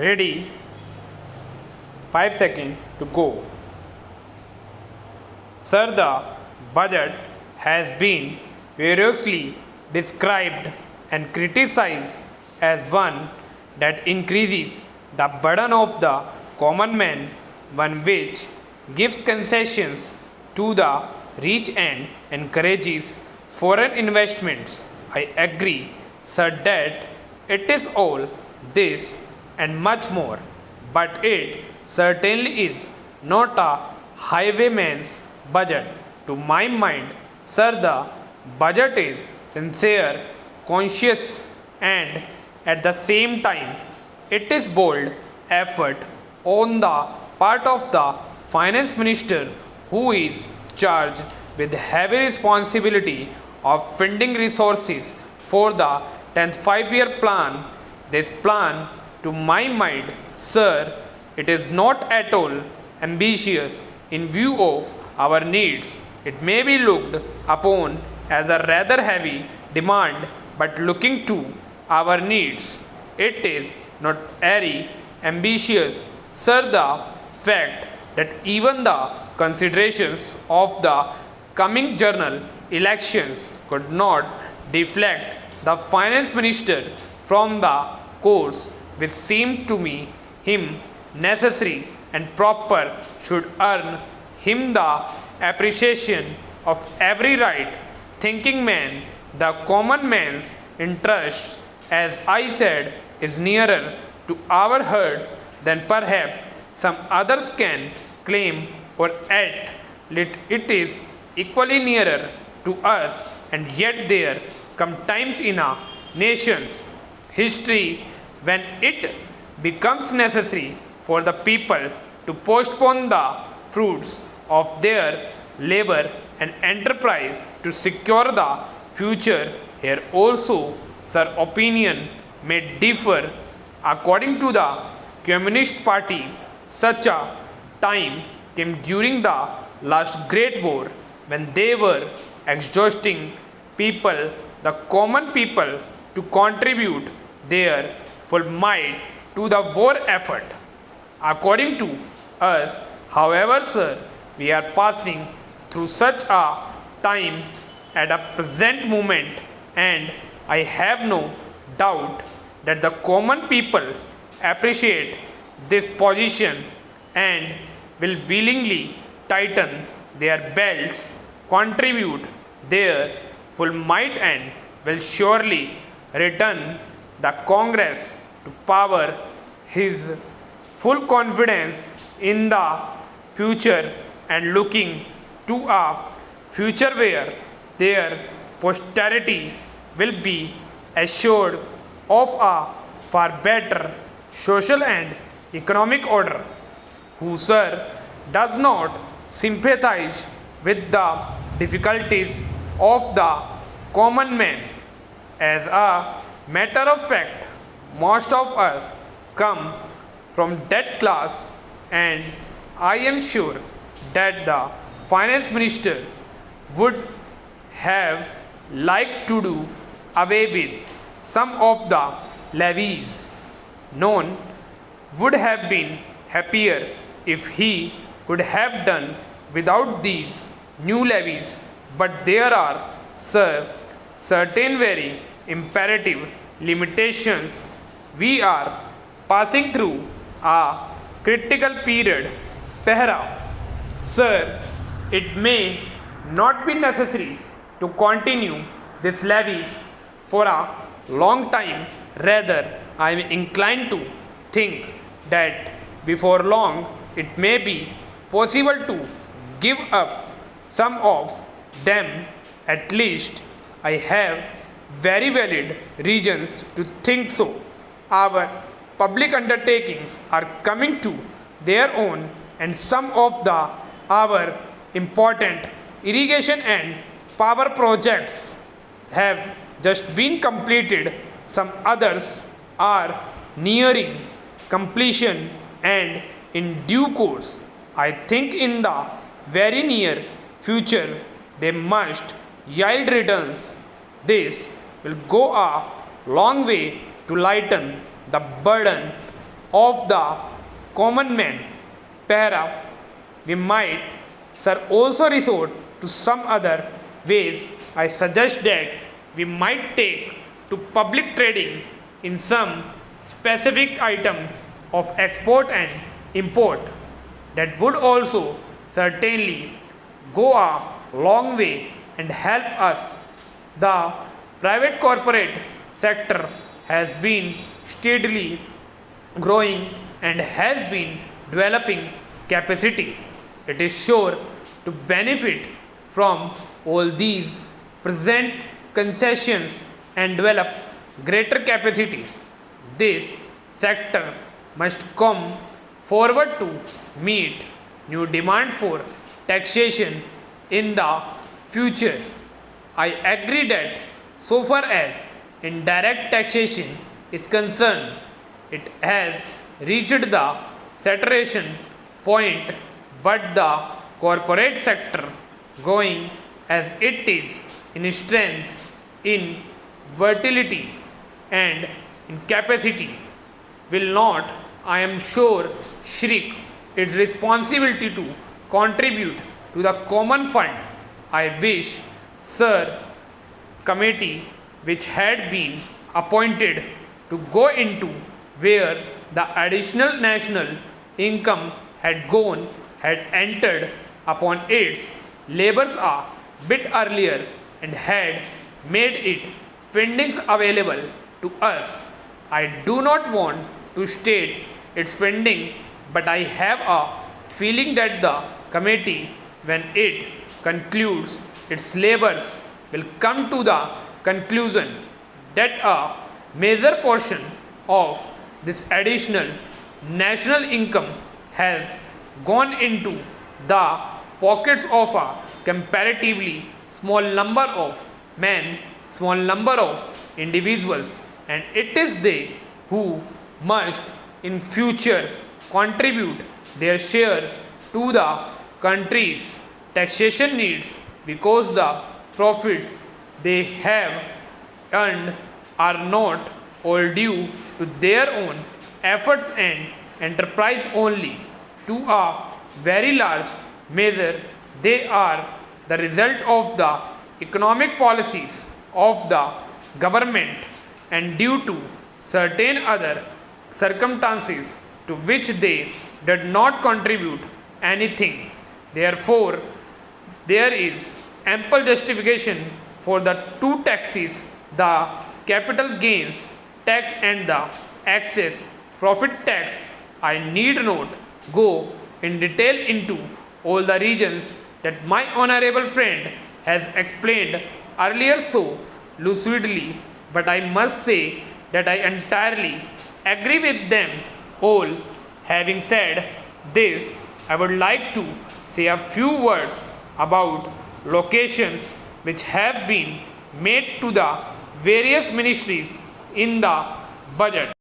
Ready? 5 seconds to go. Sir, the budget has been variously described and criticized as one that increases the burden of the common man, one which gives concessions to the rich and encourages foreign investments. I agree, sir, that it is all this and much more, but it certainly is not a highwayman's budget. To my mind, sir, the budget is sincere, conscious, and at the same time, it is bold effort on the part of the finance minister who is charged with heavy responsibility of funding resources for the 10th five-year plan. This plan, to my mind, sir, it is not at all ambitious in view of our needs. It may be looked upon as a rather heavy demand, but looking to our needs, it is not very ambitious. Sir, the fact that even the considerations of the coming general elections could not deflect the finance minister from the course which seemed to me him necessary and proper should earn him the appreciation of every right thinking man. The common man's interests, as I said, is nearer to our hearts than perhaps some others can claim, or at least it is equally nearer to us, and yet there come times in a nation's history when it becomes necessary for the people to postpone the fruits of their labor and enterprise to secure the future. Here also, sir, opinion may differ. According to the Communist Party, such a time came during the last Great War when they were exhausting people, the common people, to contribute their full might to the war effort. According to us, however, sir, we are passing through such a time at a present moment, and I have no doubt that the common people appreciate this position and will willingly tighten their belts, contribute their full might, and will surely return the Congress to power. His full confidence in the future and looking to a future where their posterity will be assured of a far better social and economic order. Who, sir, does not sympathize with the difficulties of the common man? As a matter of fact, most of us come from that class, and I am sure that the finance minister would have liked to do away with some of the levies. None would have been happier if he could have done without these new levies, but there are, sir, certain very imperative limitations. We are passing through a critical period. Pehra, sir, it may not be necessary to continue these levies for a long time. Rather, I am inclined to think that before long it may be possible to give up some of them. At least I have very valid reasons to think so. Our public undertakings are coming to their own, and some of the our important irrigation and power projects have just been completed. Some others are nearing completion, and in due course, I think in the very near future, they must yield returns. This will go a long way to lighten the burden of the common man. Para, we might, sir, also resort to some other ways. I suggest that we might take to public trading in some specific items of export and import. That would also certainly go a long way and help us. The private corporate sector has been steadily growing and has been developing capacity. It is sure to benefit from all these present concessions and develop greater capacity. This sector must come forward to meet new demand for taxation in the future. I agree that so far as indirect taxation is concerned, it has reached the saturation point, but the corporate sector, growing as it is in strength, in vitality, and in capacity, will not, I am sure, shirk its responsibility to contribute to the common fund. I wish, sir, committee which had been appointed to go into where the additional national income had gone had entered upon its labors a bit earlier and had made it findings available to us. I do not want to state its finding, but I have a feeling that the committee, when it concludes its labors, will come to the conclusion that a major portion of this additional national income has gone into the pockets of a comparatively small number of men, small number of individuals, and it is they who must in future contribute their share to the country's taxation needs, because the profits they have earned are not all due to their own efforts and enterprise only. To a very large measure, they are the result of the economic policies of the government and due to certain other circumstances to which they did not contribute anything. Therefore, there is ample justification for the two taxes, the capital gains tax and the excess profit tax. I need not go in detail into all the reasons that my honorable friend has explained earlier so lucidly, but I must say that I entirely agree with them all. Having said this, I would like to say a few words about locations which have been made to the various ministries in the budget.